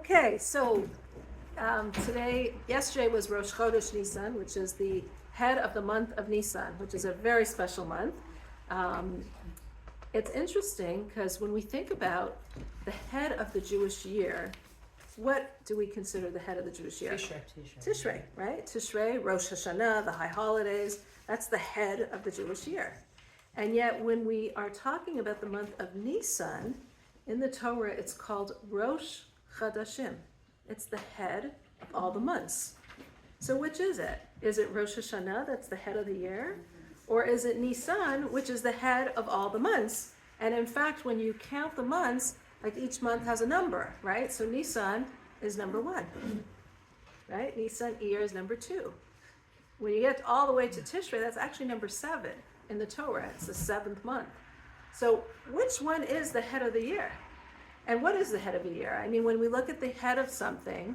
Okay, so yesterday was Rosh Chodesh Nisan, which is the head of the month of Nisan, which is a very special month. It's interesting because when we think about the head of the Jewish year, what do we consider the head of the Jewish year? Tishrei, right? Tishrei, Rosh Hashanah, the high holidays, that's the head of the Jewish year. And yet when we are talking about the month of Nisan, in the Torah it's called Rosh Chadashim. It's the head of all the months. So which is it? Is it Rosh Hashanah, that's the head of the year? Or is it Nisan, which is the head of all the months? And in fact, when you count the months, like each month has a number, right? So Nisan is number 1, right? Nisan Iyar is number 2. When you get all the way to Tishrei, that's actually number 7 in the Torah. It's the 7th month. So which one is the head of the year? And what is the head of the year? I mean, when we look at the head of something,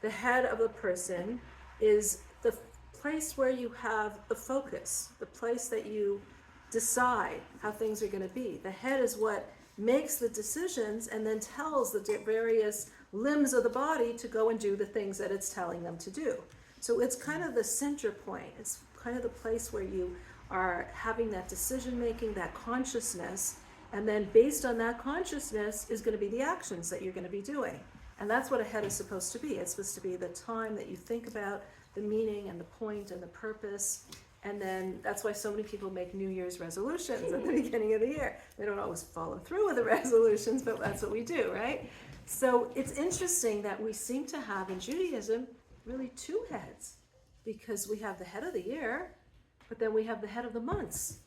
the head of a person is the place where you have the focus, the place that you decide how things are going to be. The head is what makes the decisions and then tells the various limbs of the body to go and do the things that it's telling them to do. So it's kind of the center point. It's kind of the place where you are having that decision making, that consciousness, and then based on that consciousness is going to be the actions that you're going to be doing. And that's what a head is supposed to be. It's supposed to be the time that you think about the meaning and the point and the purpose. And then that's why so many people make New Year's resolutions at the beginning of the year. They don't always follow through with the resolutions, but that's what we do, right? So it's interesting that we seem to have in Judaism really 2 heads, because we have the head of the year, but then we have the head of the months.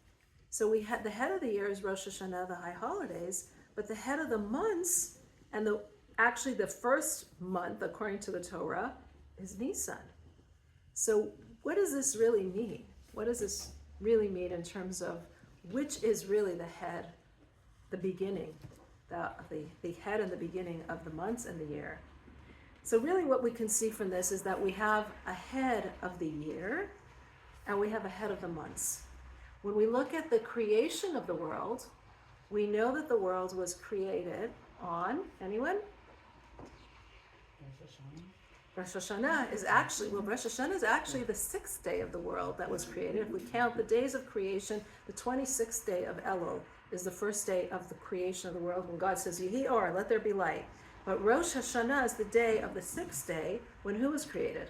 So we had the head of the year is Rosh Hashanah, the high holidays, but the head of the months and actually the first month, according to the Torah, is Nisan. So what does this really mean? What does this really mean in terms of which is really the head, the beginning, the head and the beginning of the months and the year? So really what we can see from this is that we have a head of the year and we have a head of the months. When we look at the creation of the world, we know that the world was created on, anyone? Rosh Hashanah is actually the 6th day of the world that was created. If we count the days of creation, the 26th day of Elul is the first day of the creation of the world when God says, Yehi or, let there be light. But Rosh Hashanah is the day of the 6th day when who was created?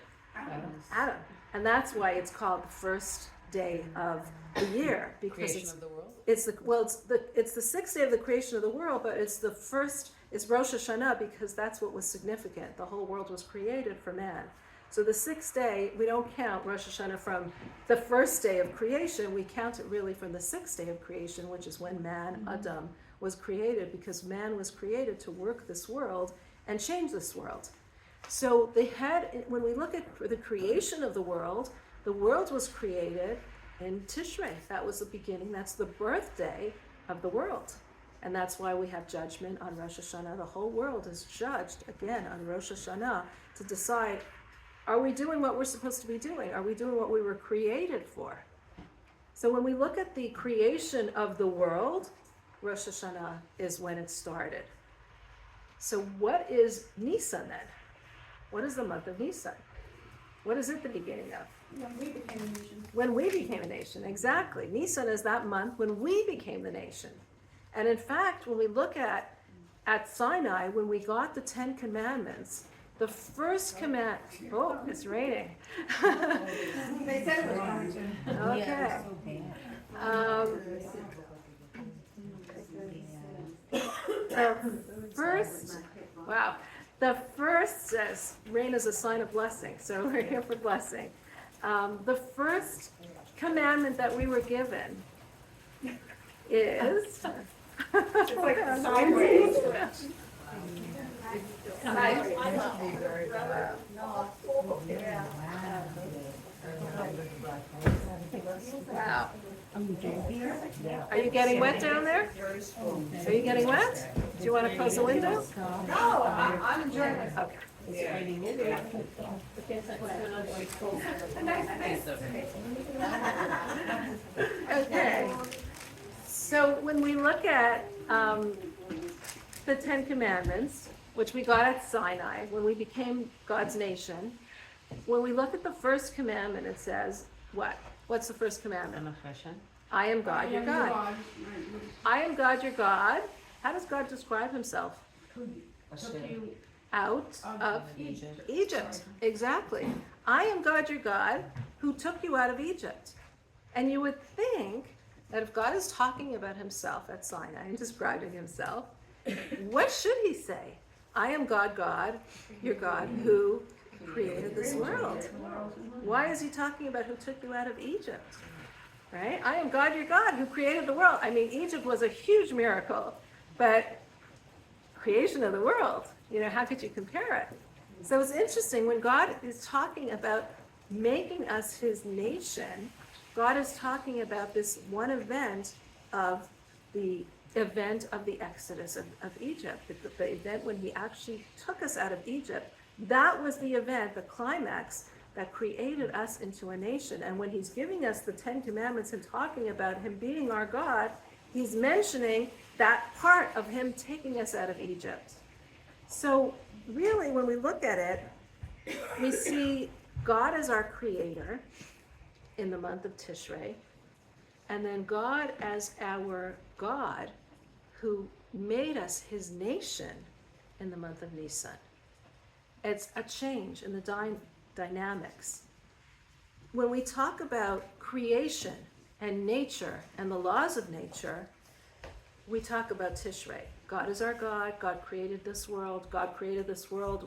Adam. And that's why it's called the first day of the year, because creation of the world? It's the 6th day of the creation of the world, but it's Rosh Hashanah because that's what was significant. The whole world was created for man. So the 6th day, we don't count Rosh Hashanah from the first day of creation, we count it really from the 6th day of creation, which is when man, Adam, was created, because man was created to work this world and change this world. So when we look at the creation of the world was created in Tishrei. That was the beginning, that's the birthday of the world. And that's why we have judgment on Rosh Hashanah. The whole world is judged, again, on Rosh Hashanah to decide, are we doing what we're supposed to be doing? Are we doing what we were created for? So when we look at the creation of the world, Rosh Hashanah is when it started. So what is Nisan then? What is the month of Nisan? What is it the beginning of? When we became a nation. When we became a nation, exactly. Nisan is that month when we became the nation. And in fact, when we look at Sinai, when we got the 10 Commandments, the first command, oh, it's raining. They said it was going to. Okay. The first says rain is a sign of blessing, so we're here for blessing. The first commandment that we were given is It's like sideways. Wow. Are you getting wet down there? Are you getting wet? Do you want to close the window? No, I'm enjoying it. Okay. Okay. So when we look at the 10 Commandments, which we got at Sinai when we became God's nation. When we look at the first commandment, it says, what? What's the first commandment? I am God, your God. I am God, your God. How does God describe himself? Took you Out of Egypt. Exactly. I am God, your God, who took you out of Egypt. And you would think that if God is talking about himself at Sinai and describing himself, what should he say? I am God, your God, who created this world. Why is he talking about who took you out of Egypt? Right? I am God, your God, who created the world. I mean, Egypt was a huge miracle, but creation of the world, how could you compare it? So it's interesting when God is talking about making us his nation, God is talking about this one event of the Exodus of Egypt, the event when he actually took us out of Egypt. That was the event, the climax, that created us into a nation. And when he's giving us the 10 Commandments and talking about him being our God, he's mentioning that part of him taking us out of Egypt. So really, when we look at it, we see God as our creator in the month of Tishrei, and then God as our God who made us his nation in the month of Nisan. It's a change in the dynamics. When we talk about creation and nature and the laws of nature, we talk about Tishrei. God is our God. God created this world. God created this world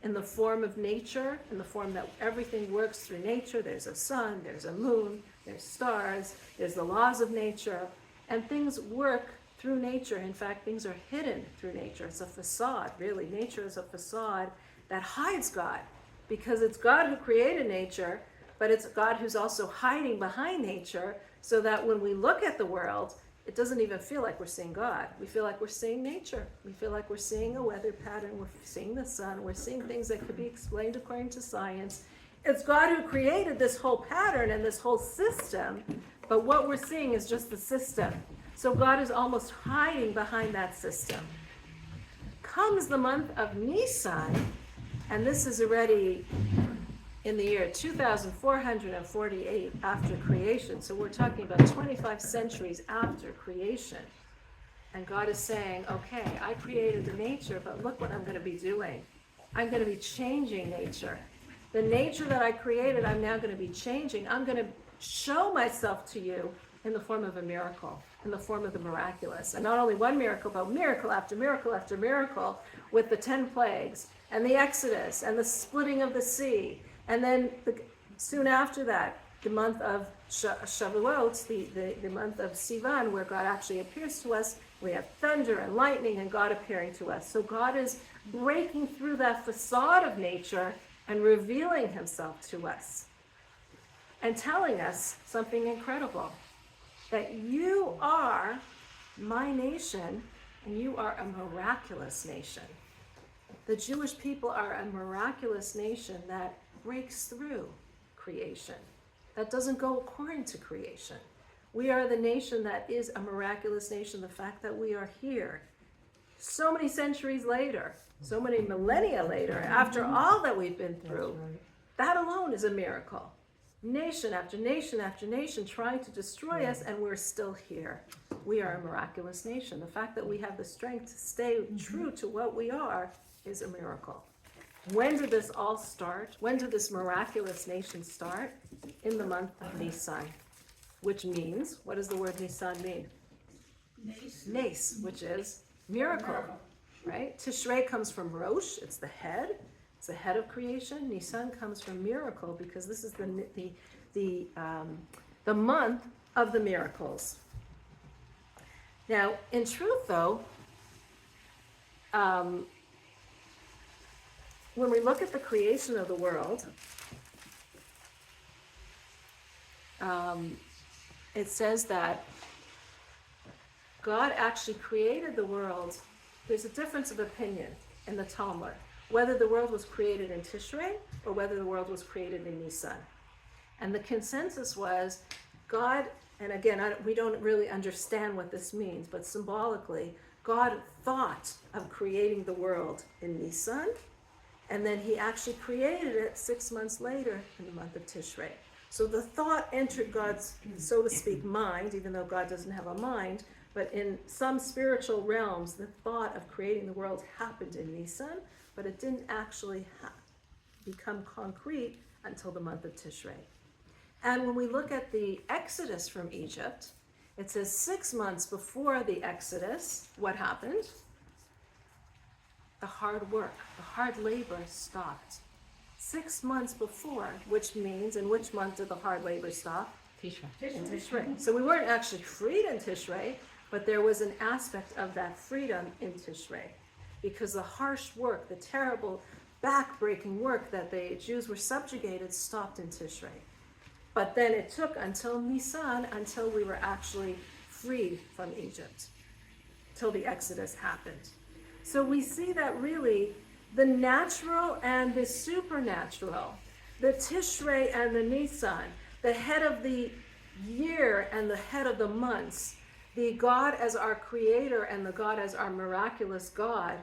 in the form of nature, in the form that everything works through nature. There's a sun, there's a moon, there's stars, there's the laws of nature, and things work through nature. In fact, things are hidden through nature. It's a facade, really. Nature is a facade that hides God, because it's God who created nature, but it's God who's also hiding behind nature, so that when we look at the world, it doesn't even feel like we're seeing God. We feel like we're seeing nature. We feel like we're seeing a weather pattern. We're seeing the sun. We're seeing things that could be explained according to science. It's God who created this whole pattern and this whole system, but what we're seeing is just the system. So God is almost hiding behind that system. Comes the month of Nisan, and this is already in the year 2448 after creation. So we're talking about 25 centuries after creation. And God is saying, okay, I created the nature, but look what I'm going to be doing. I'm going to be changing nature. The nature that I created, I'm now going to be changing. I'm going to show myself to you in the form of a miracle, in the form of the miraculous. And not only one miracle, but miracle after miracle after miracle, with the 10 plagues and the Exodus and the splitting of the sea. And then soon after that, the month of Shavuot, the month of Sivan, where God actually appears to us, we have thunder and lightning and God appearing to us. So God is breaking through that facade of nature and revealing himself to us and telling us something incredible, that you are my nation and you are a miraculous nation. The Jewish people are a miraculous nation that breaks through creation, that doesn't go according to creation. We are the nation that is a miraculous nation. The fact that we are here so many centuries later, so many millennia later, after all that we've been through, that alone is a miracle. Nation after nation after nation trying to destroy us, and we're still here. We are a miraculous nation. The fact that we have the strength to stay true to what we are is a miracle. When did this all start? When did this miraculous nation start? In the month of Nisan, which means, what does the word Nisan mean? Nes, which is miracle, right? Tishrei comes from Rosh, it's the head of creation. Nisan comes from miracle, because this is the month of the miracles. Now, in truth, though, when we look at the creation of the world, it says that God actually created the world. There's a difference of opinion in the Talmud, whether the world was created in Tishrei or whether the world was created in Nisan. And the consensus was God, and again, we don't really understand what this means, but symbolically, God thought of creating the world in Nisan, and then he actually created it 6 months later in the month of Tishrei. So the thought entered God's, so to speak, mind, even though God doesn't have a mind, but in some spiritual realms, the thought of creating the world happened in Nisan, but it didn't actually become concrete until the month of Tishrei. And when we look at the Exodus from Egypt, it says 6 months before the Exodus, what happened? The hard work, the hard labor stopped. 6 months before, which means, in which month did the hard labor stop? Tishrei. In Tishrei. So we weren't actually freed in Tishrei, but there was an aspect of that freedom in Tishrei. Because the harsh work, the terrible, back-breaking work that the Jews were subjugated stopped in Tishrei. But then it took until Nisan, until we were actually freed from Egypt, till the Exodus happened. So we see that really the natural and the supernatural, the Tishrei and the Nisan, the head of the year and the head of the months, the God as our creator and the God as our miraculous God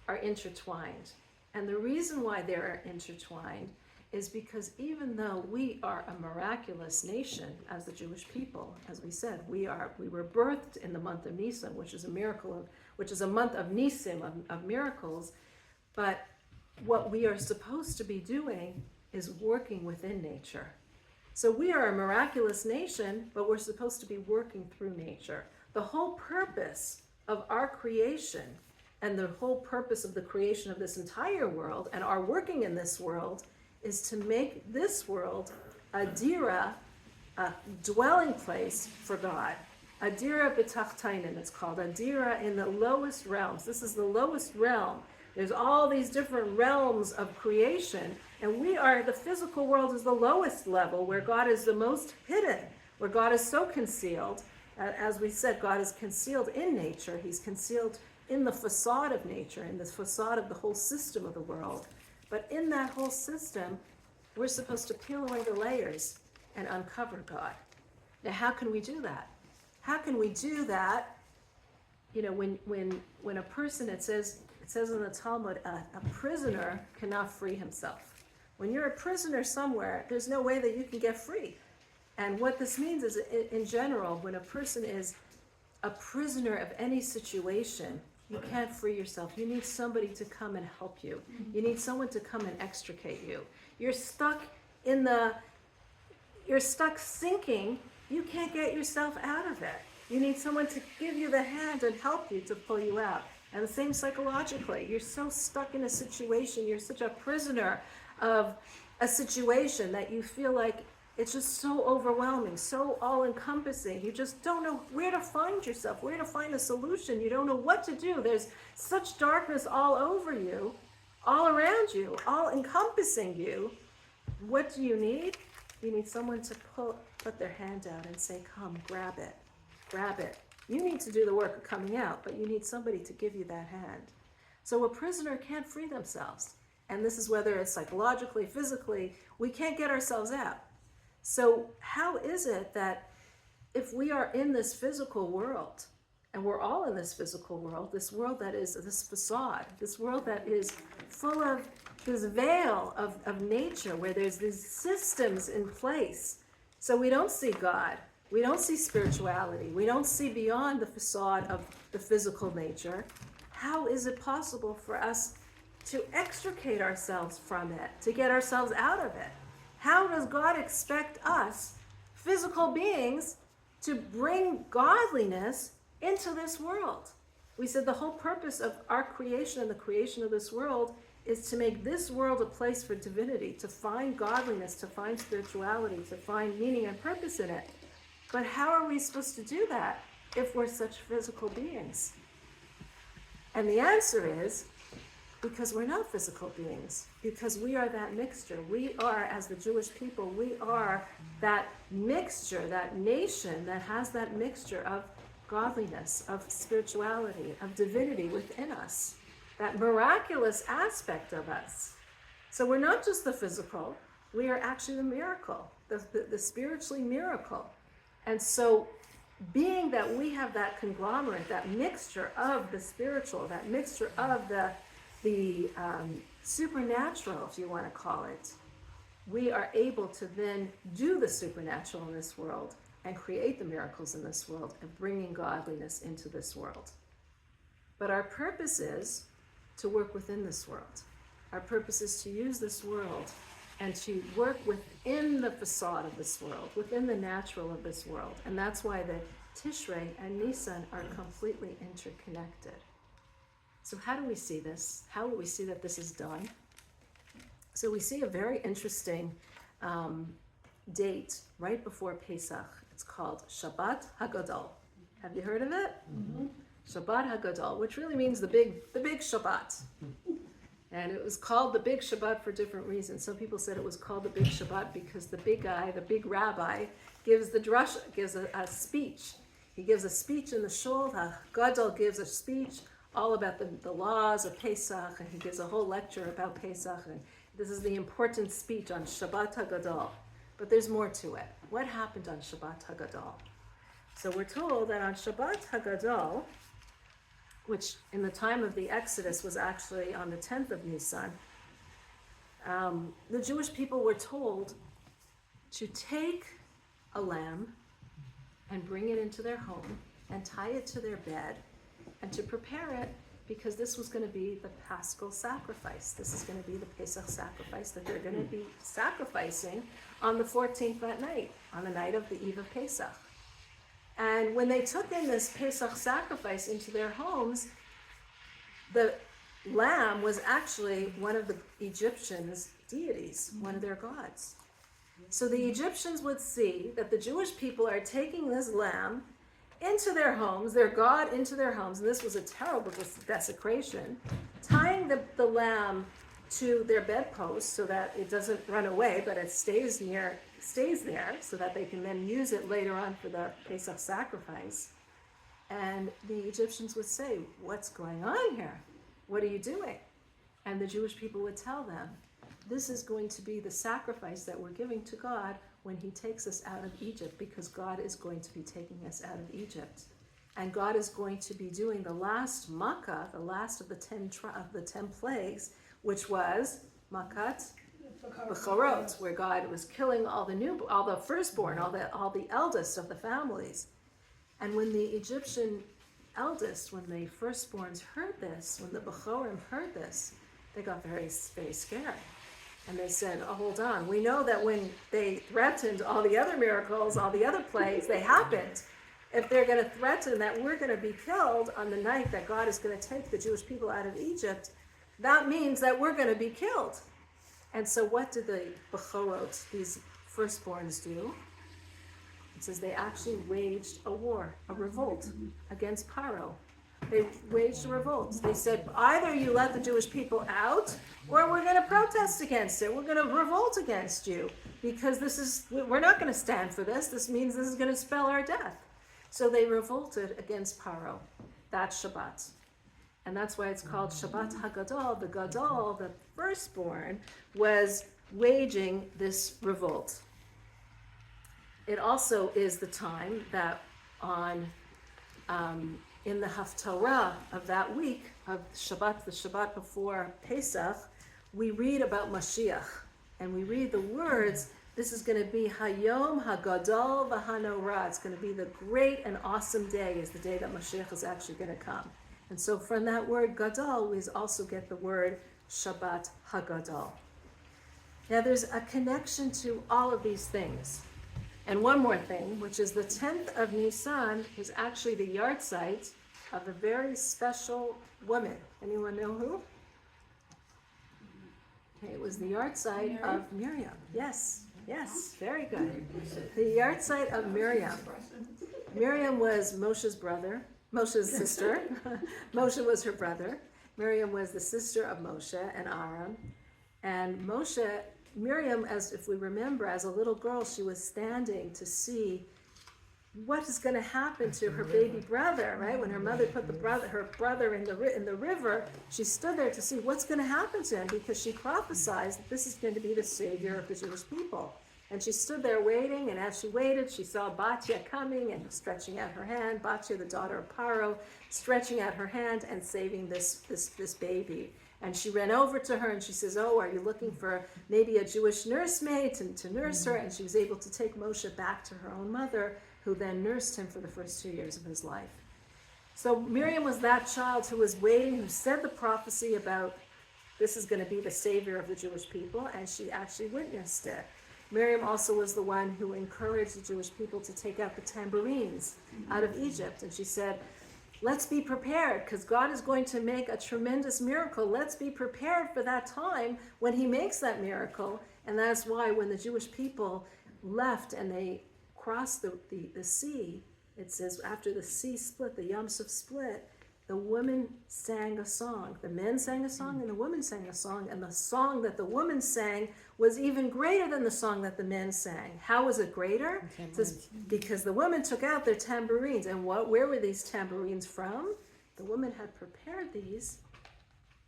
are intertwined. And the reason why they're intertwined is because even though we are a miraculous nation as the Jewish people, as we said, we were birthed in the month of Nisan, which is a miracle, which is a month of Nisim, of miracles, but what we are supposed to be doing is working within nature. So we are a miraculous nation, but we're supposed to be working through nature. The whole purpose of our creation and the whole purpose of the creation of this entire world and our working in this world is to make this world a dira, a dwelling place for God. A dira b'tachtainen, it's called. A dira in the lowest realms. This is the lowest realm. There's all these different realms of creation, and the physical world is the lowest level, where God is the most hidden, where God is so concealed. As we said, God is concealed in nature. He's concealed in the facade of nature, in the facade of the whole system of the world. But in that whole system, we're supposed to peel away the layers and uncover God. Now, how can we do that? How can we do that? You know, when a person, it says in the Talmud, a prisoner cannot free himself. When you're a prisoner somewhere, there's no way that you can get free. And what this means is, in general, when a person is a prisoner of any situation, you can't free yourself. You need somebody to come and help you. You need someone to come and extricate you. You're stuck sinking. You can't get yourself out of it. You need someone to give you the hand and help you to pull you out. And the same psychologically. You're so stuck in a situation. You're such a prisoner of a situation that you feel like it's just so overwhelming, so all-encompassing. You just don't know where to find yourself, where to find a solution. You don't know what to do. There's such darkness all over you, all around you, all-encompassing you. What do you need? You need someone to put their hand out and say, come, grab it, grab it. You need to do the work of coming out, but you need somebody to give you that hand. So a prisoner can't free themselves. And this is whether it's psychologically, physically, we can't get ourselves out. So how is it that if we are in this physical world, and we're all in this physical world, this world that is this facade, this world that is full of this veil of nature, where there's these systems in place, so we don't see God, we don't see spirituality, we don't see beyond the facade of the physical nature, how is it possible for us to extricate ourselves from it, to get ourselves out of it? How does God expect us, physical beings, to bring godliness into this world? We said the whole purpose of our creation and the creation of this world is to make this world a place for divinity, to find godliness, to find spirituality, to find meaning and purpose in it. But how are we supposed to do that if we're such physical beings? And the answer is, because we're not physical beings, because we are that mixture. We are, as the Jewish people, we are that mixture, that nation that has that mixture of godliness, of spirituality, of divinity within us, that miraculous aspect of us. So we're not just the physical, we are actually the miracle, the spiritually miracle. And so being that we have that conglomerate, that mixture of the spiritual, that mixture of the supernatural, if you want to call it, we are able to then do the supernatural in this world and create the miracles in this world and bringing godliness into this world. But our purpose is to work within this world. Our purpose is to use this world and to work within the facade of this world, within the natural of this world. And that's why the Tishrei and Nisan are completely interconnected. So how do we see this? How do we see that this is done? So we see a very interesting date right before Pesach. It's called Shabbat HaGadol. Have you heard of it? Mm-hmm. Shabbat HaGadol, which really means the big Shabbat. And it was called the Big Shabbat for different reasons. Some people said it was called the Big Shabbat because the big guy, the big rabbi, gives the drasha, gives a speech. He gives a speech in the shul. Gadol gives a speech all about the laws of Pesach, and he gives a whole lecture about Pesach. And this is the important speech on Shabbat HaGadol. But there's more to it. What happened on Shabbat HaGadol? So we're told that on Shabbat HaGadol, which in the time of the Exodus was actually on the 10th of Nisan, the Jewish people were told to take a lamb and bring it into their home and tie it to their bed and to prepare it because this was going to be the Paschal sacrifice. This is going to be the Pesach sacrifice that they're going to be sacrificing on the 14th that night, on the night of the eve of Pesach. And when they took in this Pesach sacrifice into their homes, the lamb was actually one of the Egyptians' deities, one of their gods. So the Egyptians would see that the Jewish people are taking this lamb into their homes, their god into their homes, and this was a terrible desecration, tying the lamb to their bedpost so that it doesn't run away, but it stays there so that they can then use it later on for the Pesach sacrifice. And the Egyptians would say, "What's going on here? What are you doing?" And the Jewish people would tell them, "This is going to be the sacrifice that we're giving to God when he takes us out of Egypt, because God is going to be taking us out of Egypt. And God is going to be doing the last makkah, the last of the 10 plagues, which was makat b'chorot, where God was killing all the firstborn, all the eldest of the families. And when the Egyptian eldest, when the firstborns heard this, when the Bechorim heard this, they got very, very scared. And they said, "Oh, hold on. We know that when they threatened all the other miracles, all the other plagues, they happened. If they're going to threaten that we're going to be killed on the night that God is going to take the Jewish people out of Egypt, that means that we're going to be killed." And so what did the Bechorot, these firstborns, do? It says they actually waged a war, a revolt against Paro. They waged a revolt. They said, either you let the Jewish people out, or we're going to protest against it. We're going to revolt against you, because we're not going to stand for this. This means this is going to spell our death. So they revolted against Paro. That's Shabbat. And that's why it's called Shabbat HaGadol. The Gadol, the firstborn, was waging this revolt. It also is the time that in the Haftarah of that week, of Shabbat, the Shabbat before Pesach, we read about Mashiach. And we read the words, this is going to be Hayom HaGadol V'Hanorah. It's going to be the great and awesome day, is the day that Mashiach is actually going to come. And so from that word Gadol, we also get the word Shabbat HaGadol. Now there's a connection to all of these things. And one more thing, which is the 10th of Nisan is actually the yahrzeit of a very special woman. Anyone know who? Okay, it was the yahrzeit of Miriam. Yes, very good. The yahrzeit of Miriam. Miriam was Moshe's sister. Moshe was her brother. Miriam was the sister of Moshe and Aaron. And Miriam, as if we remember, as a little girl, she was standing to see what is going to happen to her baby brother, right? When her mother put her brother in the river, she stood there to see what's going to happen to him, because she prophesied that this is going to be the savior of the Jewish people. And she stood there waiting, and as she waited, she saw Batya coming and stretching out her hand. Batya, the daughter of Paro, stretching out her hand and saving this baby. And she ran over to her and she says, "Oh, are you looking for maybe a Jewish nursemaid to nurse her?" And she was able to take Moshe back to her own mother, who then nursed him for the first 2 years of his life. So Miriam was that child who was waiting, who said the prophecy about this is going to be the savior of the Jewish people, and she actually witnessed it. Miriam also was the one who encouraged the Jewish people to take out the tambourines out of Egypt. And she said, let's be prepared, because God is going to make a tremendous miracle. Let's be prepared for that time when he makes that miracle. And that's why when the Jewish people left and they crossed the sea, it says after the sea split, the Yam Suf split, the women sang a song. The men sang a song and the women sang a song. And the song that the women sang was even greater than the song that the men sang. How was it greater? It says, because the women took out their tambourines. And where were these tambourines from? The women had prepared these,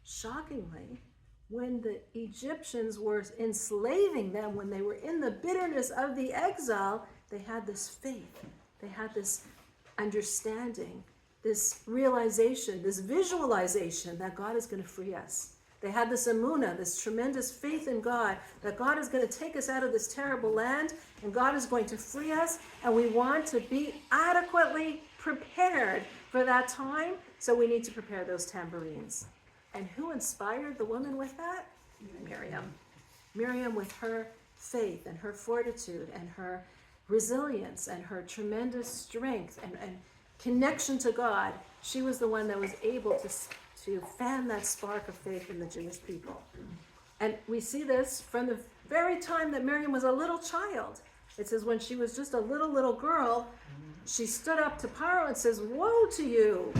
shockingly, when the Egyptians were enslaving them, when they were in the bitterness of the exile. They had this faith. They had this understanding, this realization, this visualization that God is going to free us. They had this emunah, this tremendous faith in God, that God is going to take us out of this terrible land, and God is going to free us, and we want to be adequately prepared for that time, so we need to prepare those tambourines. And who inspired the woman with that? Miriam. Miriam, with her faith and her fortitude and her resilience and her tremendous strength and connection to God, she was the one that was able to fan that spark of faith in the Jewish people. And we see this from the very time that Miriam was a little child. It says when she was just a little girl, she stood up to Paro and says, woe to you,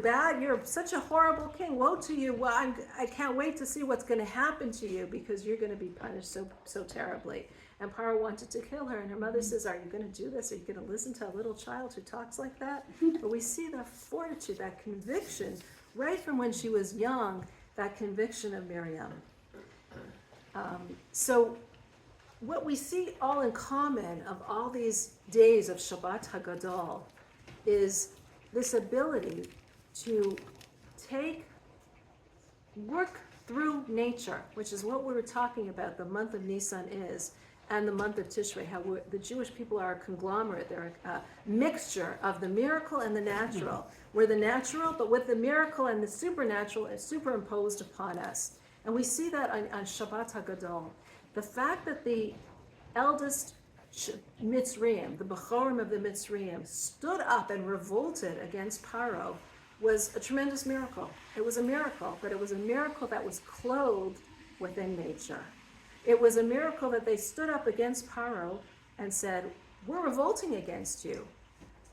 bad, you're such a horrible king, woe to you, well, I can't wait to see what's going to happen to you, because you're going to be punished so terribly. And Paro wanted to kill her, and her mother says, are you going to do this? Are you going to listen to a little child who talks like that? But we see that fortitude, that conviction, right from when she was young, that conviction of Miriam. So what we see all in common of all these days of Shabbat HaGadol is this ability to work through nature, which is what we were talking about, the month of Nisan is, and the month of Tishrei, how the Jewish people are a conglomerate. They're a mixture of the miracle and the natural. We're the natural, but with the miracle and the supernatural is superimposed upon us. And we see that on Shabbat HaGadol. The fact that the eldest Mitzrayim, the Bechorim of the Mitzrayim, stood up and revolted against Paro was a tremendous miracle. It was a miracle, but it was a miracle that was clothed within nature. It was a miracle that they stood up against Paro and said, we're revolting against you.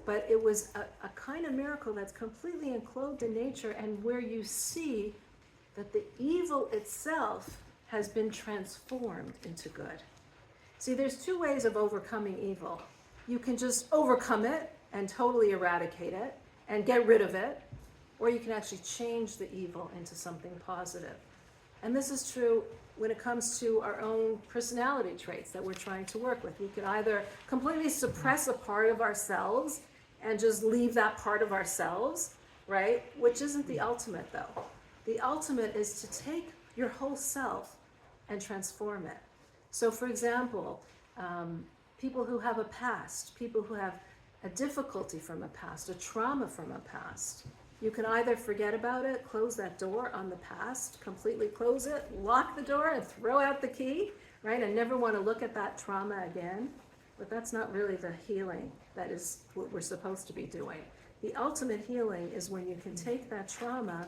But it was a kind of miracle that's completely enclosed in nature, and where you see that the evil itself has been transformed into good. See, there's two ways of overcoming evil. You can just overcome it and totally eradicate it and get rid of it, or you can actually change the evil into something positive. And this is true when it comes to our own personality traits that we're trying to work with. We can either completely suppress a part of ourselves and just leave that part of ourselves, right? Which isn't the ultimate, though. The ultimate is to take your whole self and transform it. So, for example, people who have a past, people who have a difficulty from a past, a trauma from a past, you can either forget about it, close that door on the past, completely close it, lock the door and throw out the key, right? And never want to look at that trauma again. But that's not really the healing that is what we're supposed to be doing. The ultimate healing is when you can take that trauma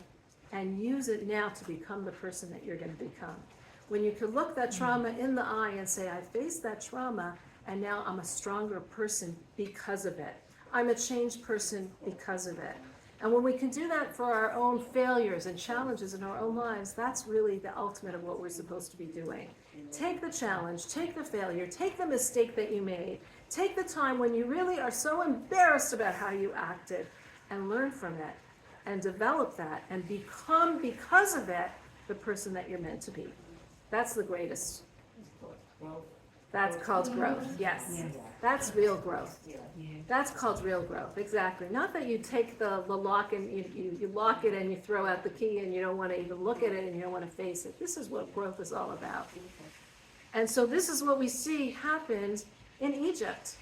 and use it now to become the person that you're going to become. When you can look that trauma in the eye and say, I faced that trauma and now I'm a stronger person because of it. I'm a changed person because of it. And when we can do that for our own failures and challenges in our own lives, that's really the ultimate of what we're supposed to be doing. Take the challenge, take the failure, take the mistake that you made, take the time when you really are so embarrassed about how you acted, and learn from it, and develop that, and become, because of it, the person that you're meant to be. That's the greatest. Well, That's called growth, yes. That's real growth. That's called real growth, exactly. Not that you take the lock and you lock it and you throw out the key and you don't want to even look at it and you don't want to face it. This is what growth is all about. And so this is what we see happened in Egypt.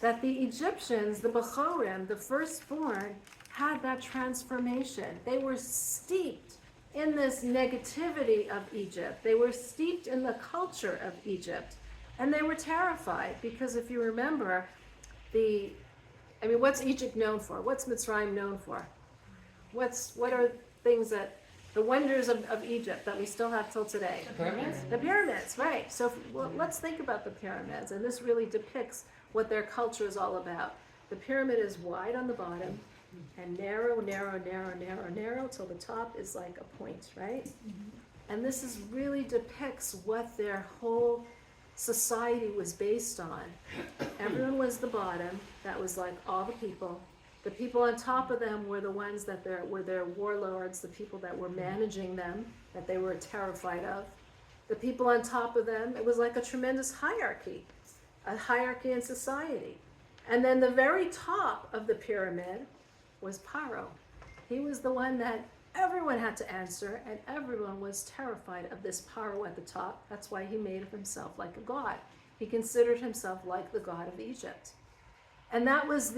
That the Egyptians, the Bechorim, the firstborn, had that transformation. They were steeped in this negativity of Egypt. They were steeped in the culture of Egypt. And they were terrified because if you remember, what's Egypt known for? What's Mitzrayim known for? What are things that, the wonders of Egypt that we still have till today? The pyramids? The pyramids, right. So let's think about the pyramids. And this really depicts what their culture is all about. The pyramid is wide on the bottom and narrow, till the top is like a point, right? And this really depicts what their whole society was based on. Everyone was the bottom, that was like all the people. The people on top of them were the ones that were their warlords, the people that were managing them, that they were terrified of. The people on top of them, it was like a tremendous hierarchy, a hierarchy in society. And then the very top of the pyramid was Paro. He was the one that everyone had to answer, and everyone was terrified of this Paro at the top. That's why he made of himself like a god. He considered himself like the god of Egypt. And that was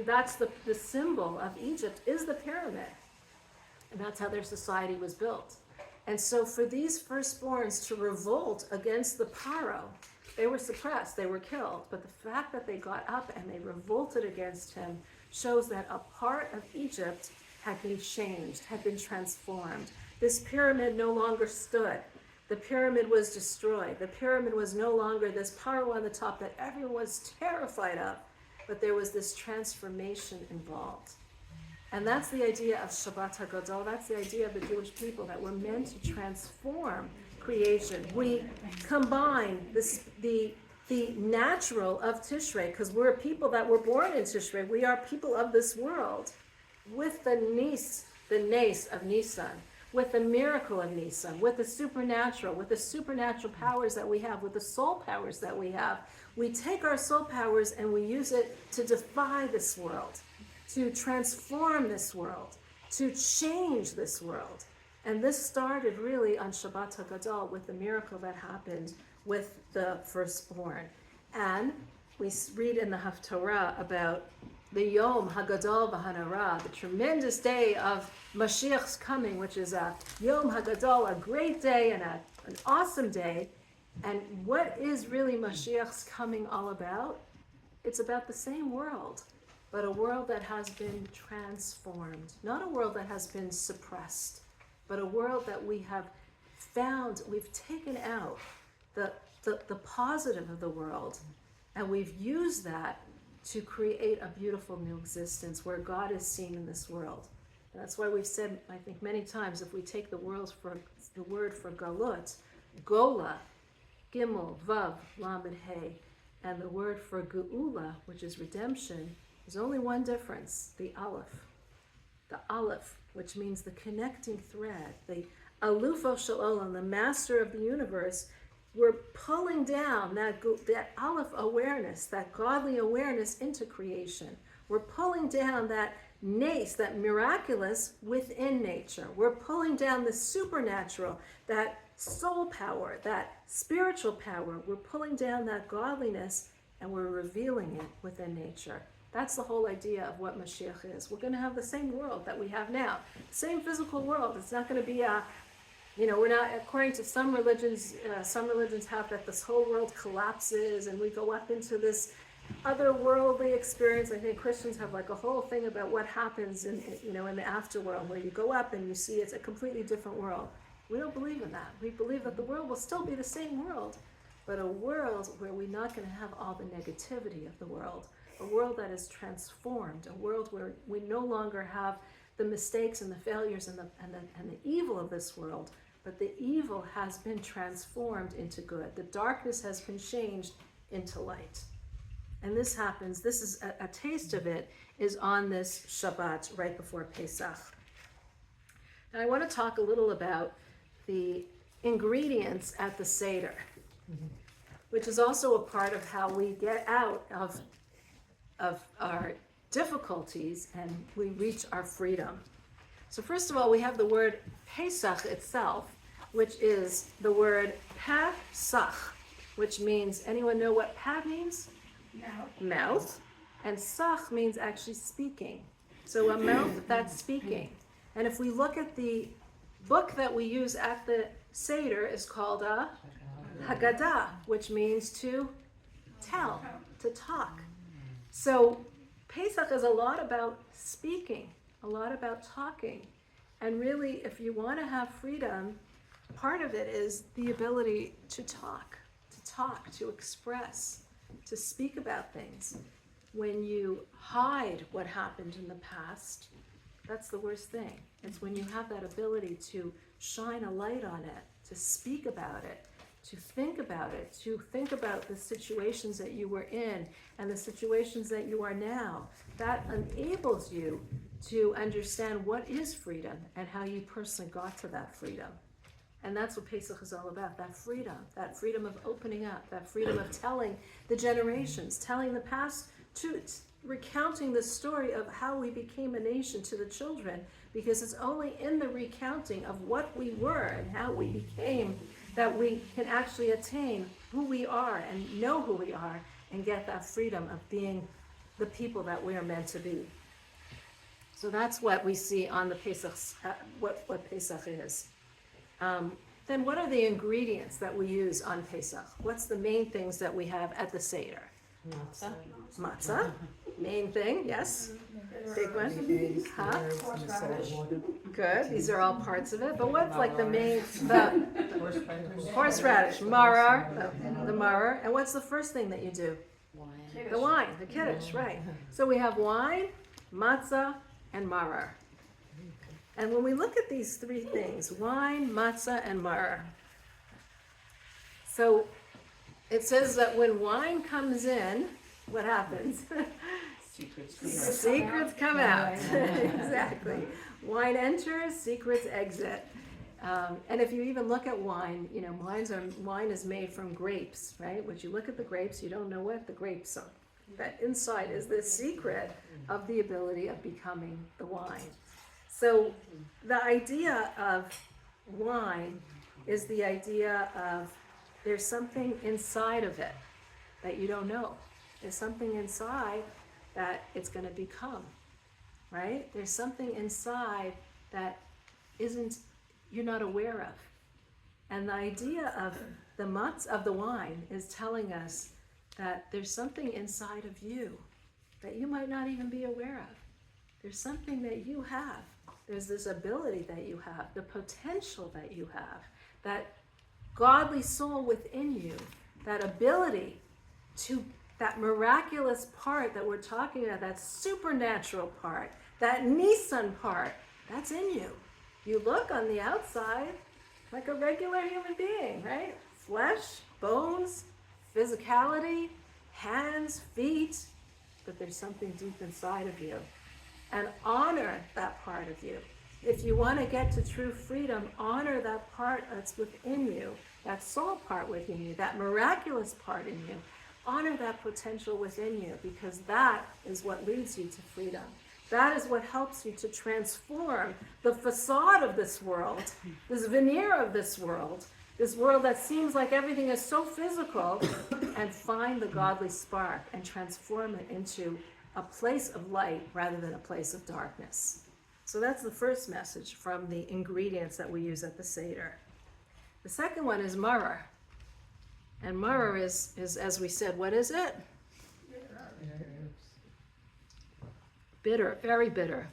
that's the symbol of Egypt is the pyramid. And that's how their society was built. And so for these firstborns to revolt against the Paro, they were suppressed, they were killed. But the fact that they got up and they revolted against him shows that a part of Egypt had been changed, had been transformed. This pyramid no longer stood. The pyramid was destroyed. The pyramid was no longer this Paro on the top that everyone was terrified of, but there was this transformation involved. And that's the idea of Shabbat HaGadol. That's the idea of the Jewish people, that we're meant to transform creation. We combine the natural of Tishrei, because we're people that were born in Tishrei. We are people of this world, with the nes of Nisan, with the miracle of Nisan, with the supernatural powers that we have, with the soul powers that we have. We take our soul powers and we use it to defy this world, to transform this world, to change this world. And this started really on Shabbat HaGadol with the miracle that happened with the firstborn. And we read in the Haftarah about the Yom HaGadol v'Hanara, the tremendous day of Mashiach's coming, which is a Yom HaGadol, a great day and an awesome day. And what is really Mashiach's coming all about? It's about the same world, but a world that has been transformed. Not a world that has been suppressed, but a world that we have found, we've taken out the positive of the world, and we've used that to create a beautiful new existence where God is seen in this world. That's why we've said, I think many times, if we take the word for galut, gola, gimel, vav, lamed, hey, and the word for geula, which is redemption, there's only one difference, the aleph. The aleph, which means the connecting thread, the alufo shel olam, the master of the universe. We're pulling down that aleph awareness, that godly awareness into creation. We're pulling down that nes, that miraculous within nature. We're pulling down the supernatural, that soul power, that spiritual power. We're pulling down that godliness and we're revealing it within nature. That's the whole idea of what Mashiach is. We're going to have the same world that we have now, same physical world. It's not going to be we're not, according to some religions have that this whole world collapses and we go up into this otherworldly experience. I think Christians have like a whole thing about what happens in the afterworld, where you go up and you see it's a completely different world. We don't believe in that. We believe that the world will still be the same world, but a world where we're not going to have all the negativity of the world, a world that is transformed, a world where we no longer have the mistakes and the failures and the evil of this world, but the evil has been transformed into good. The darkness has been changed into light. And this happens, this is a taste of it, is on this Shabbat right before Pesach. Now I want to talk a little about the ingredients at the Seder, which is also a part of how we get out of our difficulties and we reach our freedom. So first of all, we have the word Pesach itself, which is the word Pesach, which means, anyone know what pa means? Mouth. And sach means actually speaking. So a mouth that's speaking. And if we look at the book that we use at the Seder, is called a Haggadah, which means to tell, to talk. So Pesach is a lot about speaking, a lot about talking. And really, if you want to have freedom, part of it is the ability to talk, to express, to speak about things. When you hide what happened in the past, that's the worst thing. It's when you have that ability to shine a light on it, to speak about it, to think about it, to think about the situations that you were in and the situations that you are now. That enables you to understand what is freedom and how you personally got to that freedom. And that's what Pesach is all about, that freedom of opening up, that freedom of telling the generations, telling the past, recounting the story of how we became a nation to the children, because it's only in the recounting of what we were and how we became that we can actually attain who we are and know who we are and get that freedom of being the people that we are meant to be. So that's what we see on the Pesach, what Pesach is. Then what are the ingredients that we use on Pesach? What's the main things that we have at the Seder? Matzah, main thing, yes. Big one. Huh? Good. These are all parts of it. But what's like the main, the horseradish, maror, the maror. And what's the first thing that you do? The wine, the kiddush, right. So we have wine, matzah, and maror. And when we look at these three things, wine, matzah, and maror. So it says that when wine comes in, what happens? Secrets come out. Exactly. Wine enters, secrets exit. And if you even look at wine, you know, wine is made from grapes, right? When you look at the grapes, you don't know what the grapes are. That inside is the secret of the ability of becoming the wine. So the idea of wine is the idea of there's something inside of it that you don't know. There's something inside that it's going to become, right? There's something inside that you're not aware of. And the idea of the wine is telling us that there's something inside of you that you might not even be aware of. There's something that you have. There's this ability that you have, the potential that you have, that godly soul within you, that ability to, that miraculous part that we're talking about, that supernatural part, that Nissan part, that's in you. You look on the outside like a regular human being, right? Flesh, bones, physicality, hands, feet, but there's something deep inside of you. And honor that part of you. If you want to get to true freedom, honor that part that's within you, that soul part within you, that miraculous part in you. Honor that potential within you, because that is what leads you to freedom. That is what helps you to transform the facade of this world, this veneer of this world that seems like everything is so physical, and find the godly spark and transform it into a place of light rather than a place of darkness. So that's the first message from the ingredients that we use at the Seder. The second one is maror. And maror is, as we said, what is it? Bitter, very bitter.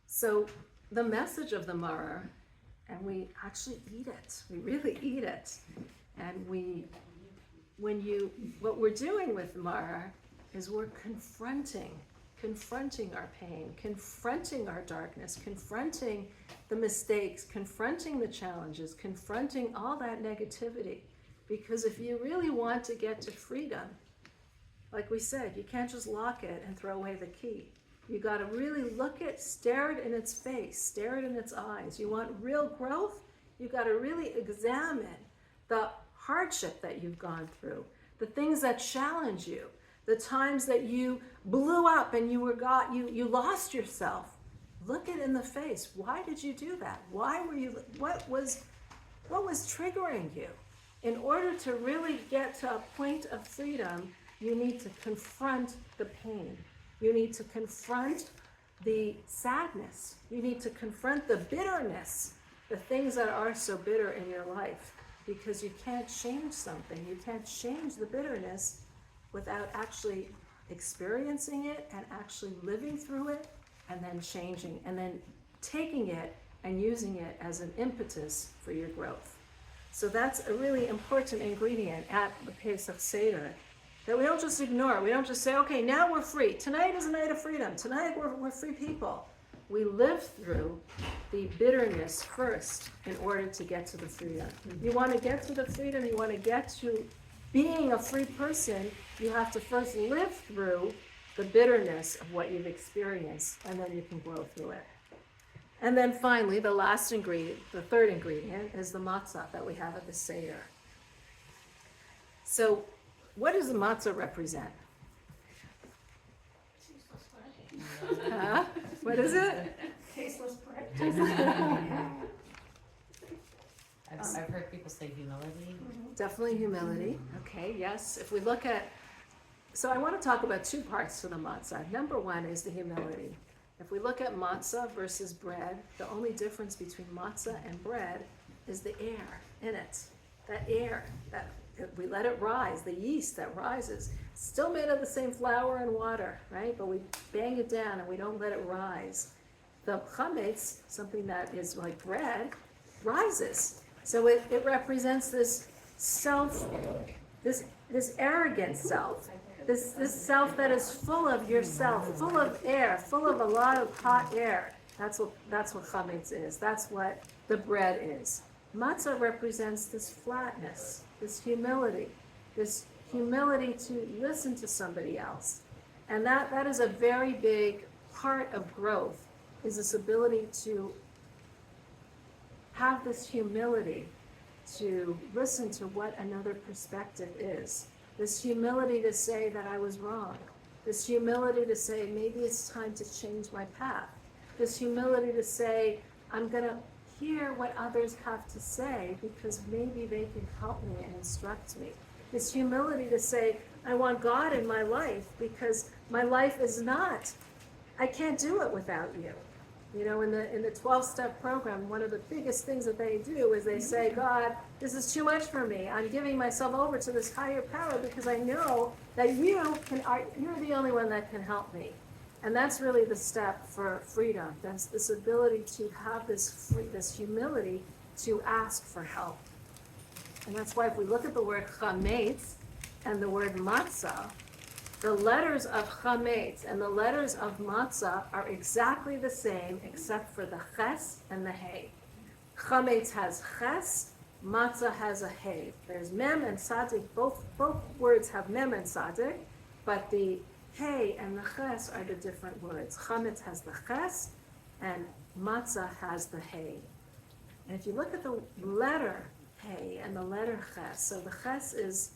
So the message of the maror, and we actually eat it. We really eat it. And what we're doing with maror is we're confronting our pain, confronting our darkness, confronting the mistakes, confronting the challenges, confronting all that negativity. Because if you really want to get to freedom, like we said, you can't just lock it and throw away the key. You got to really stare it in its face, stare it in its eyes. You want real growth? You got to really examine the hardship that you've gone through, the things that challenge you, the times that you blew up and you lost yourself. Look it in the face. Why did you do that? Why were you? What was triggering you? In order to really get to a point of freedom, you need to confront the pain. You need to confront the sadness. You need to confront the bitterness, the things that are so bitter in your life, because you can't change something. You can't change the bitterness without actually experiencing it and actually living through it and then changing and then taking it and using it as an impetus for your growth. So that's a really important ingredient at the Pesach Seder that we don't just ignore. We don't just say, okay, now we're free. Tonight is a night of freedom. Tonight we're free people. We live through the bitterness first in order to get to the freedom. You want to get to the freedom, you want to get to being a free person, you have to first live through the bitterness of what you've experienced, and then you can grow through it. And then finally, the last ingredient, the third ingredient, is the matzah that we have at the Seder. So, what does the matzah represent? Huh? What is it? Tasteless bread. I've heard people say humility. Definitely humility. Okay, yes. If we look at, so I want to talk about two parts to the matzah. Number one is the humility. If we look at matzah versus bread, the only difference between matzah and bread is the air in it. That air, that we let it rise, the yeast that rises, still made of the same flour and water, right? But we bang it down and we don't let it rise. The chametz, something that is like bread, rises. So it represents this self, this arrogant self, this self that is full of yourself, full of air, full of a lot of hot air. That's what chametz is. That's what the bread is. Matzah represents this flatness, this humility to listen to somebody else. And that is a very big part of growth, is this ability to have this humility to listen to what another perspective is. This humility to say that I was wrong. This humility to say maybe it's time to change my path. This humility to say I'm going to hear what others have to say because maybe they can help me and instruct me. This humility to say I want God in my life because my life is not, I can't do it without you. You know, in the 12-step program, one of the biggest things that they do is they say, God, this is too much for me. I'm giving myself over to this higher power because I know that you're the only one that can help me. And that's really the step for freedom. That's this ability to have this humility to ask for help. And that's why if we look at the word chametz and the word matzah, the letters of chametz and the letters of matzah are exactly the same except for the ches and the hey. Chametz has ches, matzah has a hey. There's mem and tzadik, both words have mem and tzadik, but the hey and the ches are the different words. Chametz has the ches and matzah has the hey. And if you look at the letter hey and the letter ches, so the ches is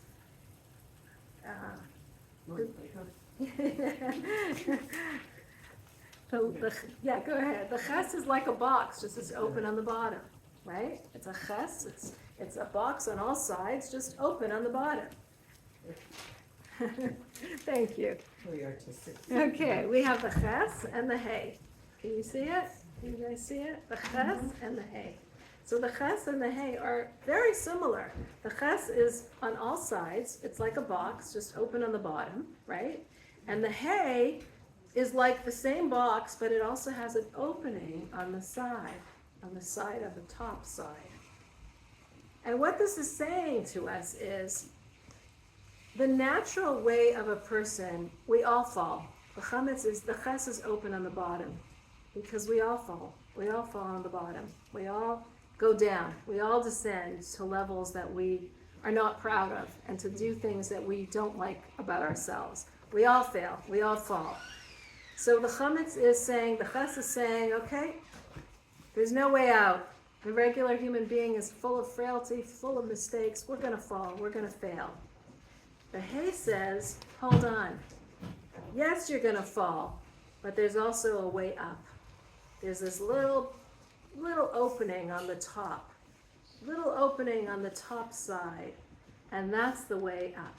yeah, go ahead. The ches is like a box, just as open on the bottom, right? It's a ches. It's a box on all sides, just open on the bottom. Thank you. Very artistic. Okay, we have the ches and the hey. Can you see it? Can you guys see it? The ches and the hey. So the ches and the hey are very similar. The ches is on all sides. It's like a box, just open on the bottom, right? And the hey is like the same box, but it also has an opening on the side of the top side. And what this is saying to us is the natural way of a person, we all fall. The ches is open on the bottom because we all fall. We all fall on the bottom. We all go down. We all descend to levels that we are not proud of and to do things that we don't like about ourselves. We all fail. We all fall. So the chametz is saying, the ches is saying, okay, there's no way out. The regular human being is full of frailty, full of mistakes. We're going to fall. We're going to fail. The hay says, hold on. Yes, you're going to fall, but there's also a way up. There's this little opening on the top. Little opening on the top side. And that's the way up.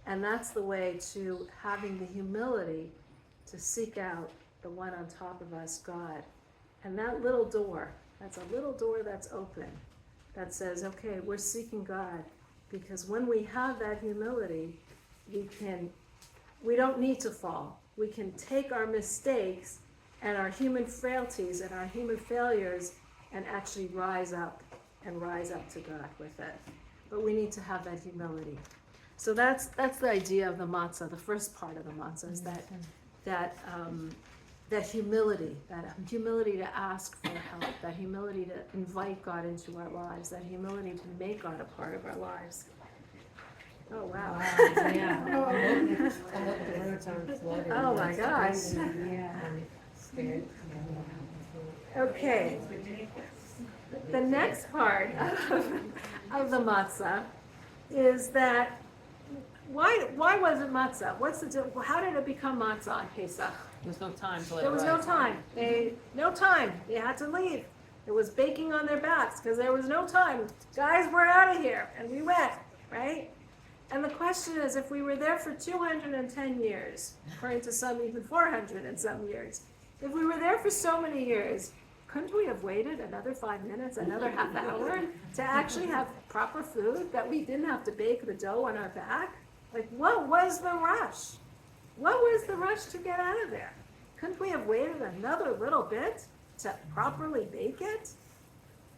And that's the way to having the humility to seek out the one on top of us, God. And that little door, that's a little door that's open, that says, okay, we're seeking God. Because when we have that humility, we don't need to fall. We can take our mistakes and our human frailties and our human failures and actually rise up to God with it. But we need to have that humility. So that's the idea of the matzah. The first part of the matzah is that humility to ask for help, that humility to invite God into our lives, that humility to make God a part of our lives. Oh wow! Yeah. The roads aren't flooded. Oh my gosh! Yeah. Spirit. Okay. The next part of the matzah is that why was it matzah? How did it become matzah on Pesach? There was no time to let There it was rise. no time. They had to leave. It was baking on their backs because there was no time. Guys, we're out of here, and we went, right? And the question is, if we were there for 210 years, according to some even 400 and some years, if we were there for so many years, couldn't we have waited another 5 minutes, another half hour to actually have proper food that we didn't have to bake the dough on our back? Like, what was the rush? What was the rush to get out of there? Couldn't we have waited another little bit to properly bake it?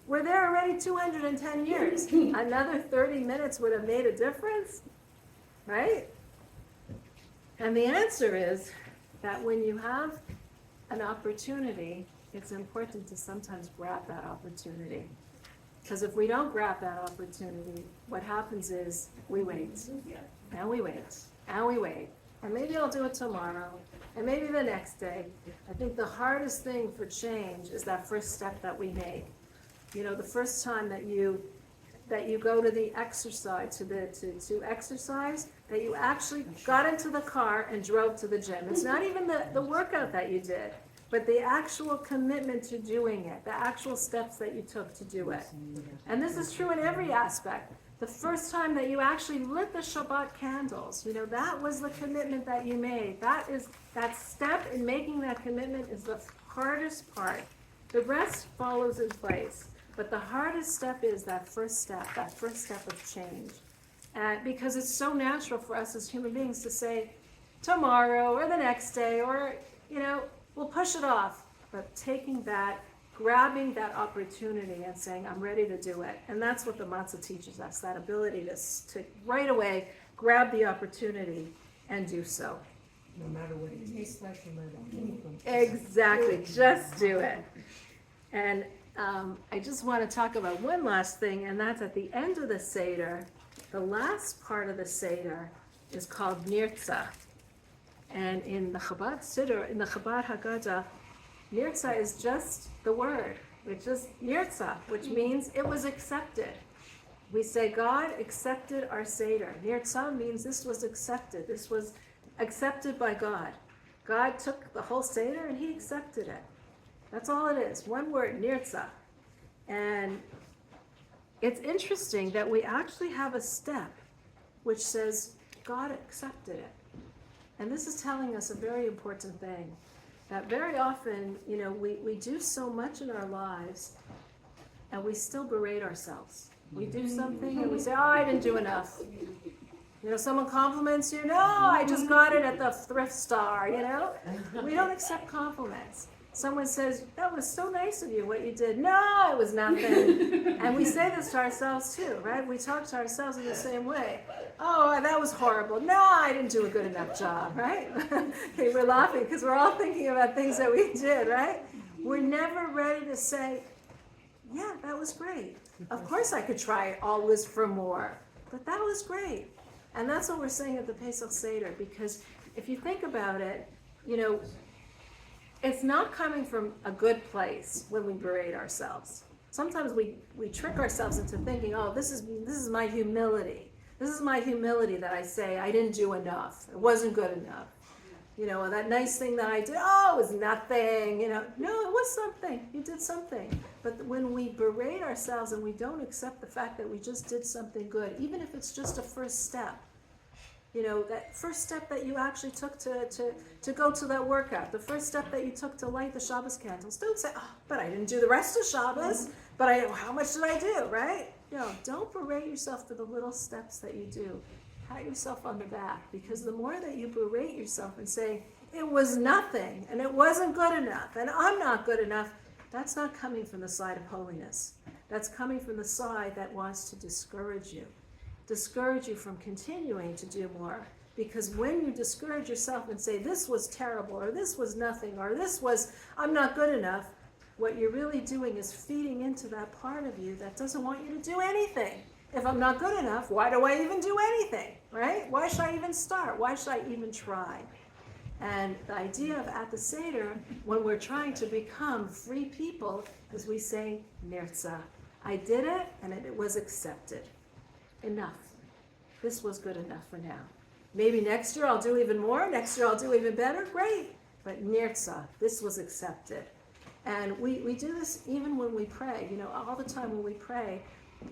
We're there already 210 years. Another 30 minutes would have made a difference, right? And the answer is that when you have an opportunity, it's important to sometimes grab that opportunity. Because if we don't grab that opportunity, what happens is we wait, and we wait, and we wait. And maybe I'll do it tomorrow, and maybe the next day. I think the hardest thing for change is that first step that we make. You know, the first time that you go to the exercise, to exercise, that you actually got into the car and drove to the gym. It's not even the workout that you did, but the actual commitment to doing it, the actual steps that you took to do it. And this is true in every aspect. The first time that you actually lit the Shabbat candles, you know, that was the commitment that you made. That step in making that commitment is the hardest part. The rest follows in place. But the hardest step is that first step of change. And because it's so natural for us as human beings to say, tomorrow or the next day, or, you know, we'll push it off. But grabbing that opportunity and saying, I'm ready to do it. And that's what the matzah teaches us, that ability to right away grab the opportunity and do so. No matter what it tastes like, no matter anything. Exactly, just do it. And I just want to talk about one last thing, and that's at the end of the Seder, the last part of the Seder is called Nirtzah. And in the Chabad Siddur, in the Chabad Haggadah, Nirtzah is just the word, which is Nirtzah, which means it was accepted. We say God accepted our Seder. Nirtzah means this was accepted. This was accepted by God. God took the whole Seder and he accepted it. That's all it is. One word, Nirtzah. And it's interesting that we actually have a step which says God accepted it. And this is telling us a very important thing. That very often, you know, we do so much in our lives and we still berate ourselves. We do something and we say, oh, I didn't do enough. You know, someone compliments you, no, I just got it at the thrift store, you know? We don't accept compliments. Someone says, that was so nice of you, what you did. No, it was nothing. And we say this to ourselves too, right? We talk to ourselves in the same way. Oh, that was horrible. No, I didn't do a good enough job, right? Okay, we're laughing because we're all thinking about things that we did, right? We're never ready to say, yeah, that was great. Of course I could try always for more, but that was great. And that's what we're saying at the Pesach Seder, because if you think about it, you know, it's not coming from a good place when we berate ourselves. sometimes we trick ourselves into thinking, oh, this is my humility. This is my humility that I say I didn't do enough. It wasn't good enough. That nice thing that I did, oh, it was nothing. No, it was something. You did something. But when we berate ourselves and we don't accept the fact that we just did something good, even if it's just a first step, that first step that you actually took to go to that workout, the first step that you took to light the Shabbos candles, don't say, oh, but I didn't do the rest of Shabbos, but how much did I do, right? Don't berate yourself for the little steps that you do. Pat yourself on the back, because the more that you berate yourself and say, it was nothing, and it wasn't good enough, and I'm not good enough, that's not coming from the side of holiness. That's coming from the side that wants to discourage you from continuing to do more. Because when you discourage yourself and say, this was terrible, or this was nothing, or I'm not good enough, what you're really doing is feeding into that part of you that doesn't want you to do anything. If I'm not good enough, why do I even do anything, right? Why should I even start? Why should I even try? And the idea of at the Seder, when we're trying to become free people, is we say, Nirtza. I did it, and it was accepted. Enough. This was good enough for now. Maybe next year I'll do even more. Next year I'll do even better. Great. But Nirtza, this was accepted. And we do this even when we pray. All the time when we pray,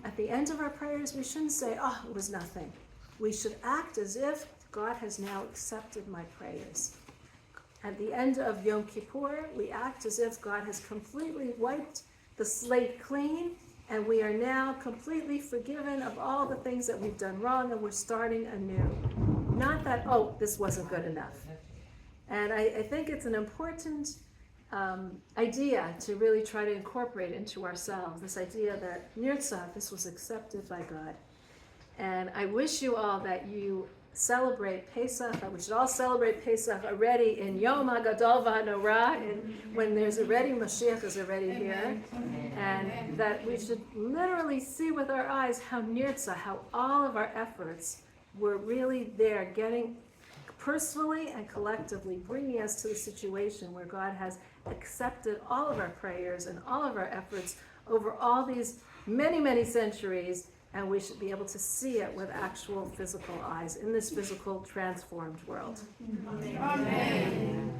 at the end of our prayers, we shouldn't say, oh, it was nothing. We should act as if God has now accepted my prayers. At the end of Yom Kippur, we act as if God has completely wiped the slate clean, and we are now completely forgiven of all the things that we've done wrong, and we're starting anew. Not that, oh, this wasn't good enough. And I think it's an important idea to really try to incorporate into ourselves, this idea that Nirtzah, this was accepted by God. And I wish you all that you celebrate Pesach, that we should all celebrate Pesach already in Yom HaGadol VaHaNorah, and when there's already, Mashiach is already here, and that we should literally see with our eyes how Nirtzah, how all of our efforts were really there, getting personally and collectively bringing us to the situation where God has accepted all of our prayers and all of our efforts over all these many, many centuries, and we should be able to see it with actual physical eyes in this physical transformed world. Amen.